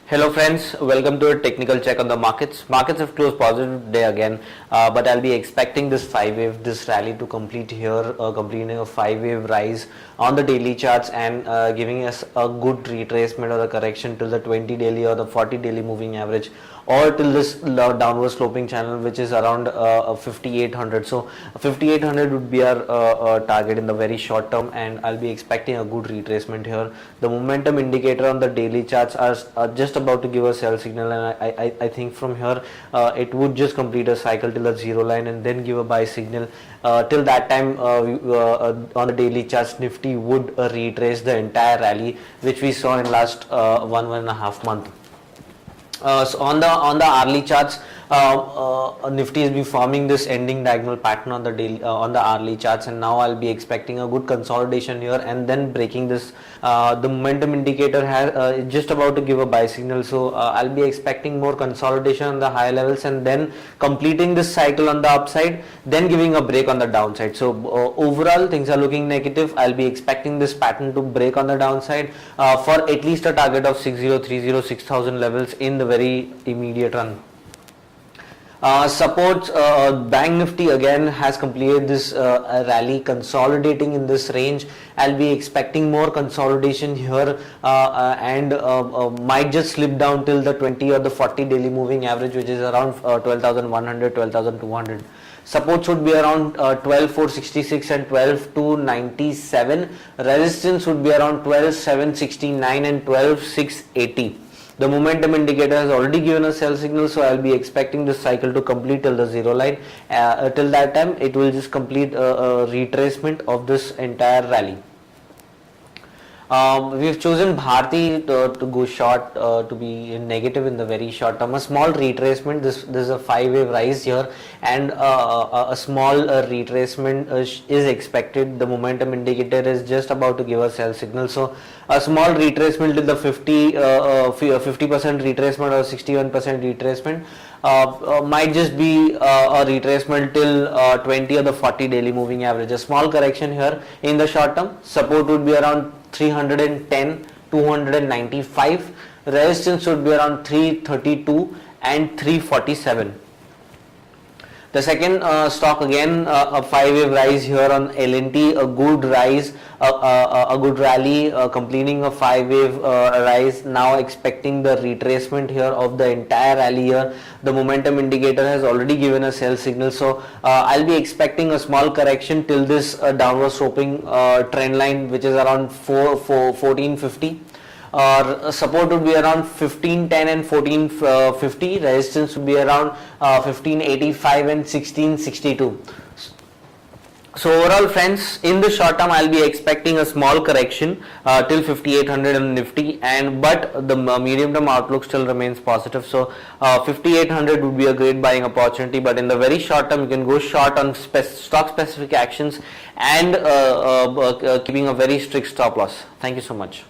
Hello friends, welcome to a technical check on the markets. Markets have closed positive today again, but I'll be expecting this this rally to complete here, completing a 5-wave rise on the daily charts and giving us a good retracement or a correction to the 20 daily or the 40 daily moving average, or till this downward sloping channel, which is around 5800. So 5800 would be our target in the very short term, and I'll be expecting a good retracement here. The momentum indicator on the daily charts are just about to give a sell signal, and I think from here it would just complete a cycle till the zero line and then give a buy signal. Till that time, on the daily charts, Nifty would retrace the entire rally which we saw in last 1.5 month. So on the hourly charts, Nifty has been forming this ending diagonal pattern on the daily, on the hourly charts, and now I'll be expecting a good consolidation here and then breaking this. The momentum indicator has just about to give a buy signal, so I'll be expecting more consolidation on the higher levels and then completing this cycle on the upside, then giving a break on the downside. So overall things are looking negative. I'll be expecting this pattern to break on the downside for at least a target of 6030, 6000 levels in the very immediate run. Supports, Bank Nifty again has completed this rally, consolidating in this range. I'll be expecting more consolidation here and might just slip down till the 20 or the 40 daily moving average, which is around 12,100, 12,200. Support should be around 12,466 and 12,297. Resistance would be around 12,769 and 12,680. The momentum indicator has already given a sell signal, so I'll be expecting this cycle to complete till the zero line. Till that time, it will just complete a retracement of this entire rally. We've chosen Bharti to go short, to be negative in the very short term. A small retracement. This is a 5-wave rise here, and a small retracement is expected. The momentum indicator is just about to give a sell signal. So a small retracement till the 50% retracement or 61% retracement might just be a retracement till 20 or the 40 daily moving average. A small correction here in the short term. Support would be around 310, 295. Resistance should be around 332 and 347. The second stock, again a 5-wave rise here on L&T, a good rise, a good rally, completing a 5-wave rise. Now expecting the retracement here of the entire rally here. The momentum indicator has already given a sell signal, so I'll be expecting a small correction till this downward sloping trend line, which is around 1450. Support would be around 1510 and 1450. Resistance would be around 1585 and 1662. So overall, friends, in the short term, I'll be expecting a small correction till 5800 in Nifty, but the medium term outlook still remains positive. So 5800 would be a great buying opportunity, but in the very short term, you can go short on stock specific actions and keeping a very strict stop loss. Thank you so much.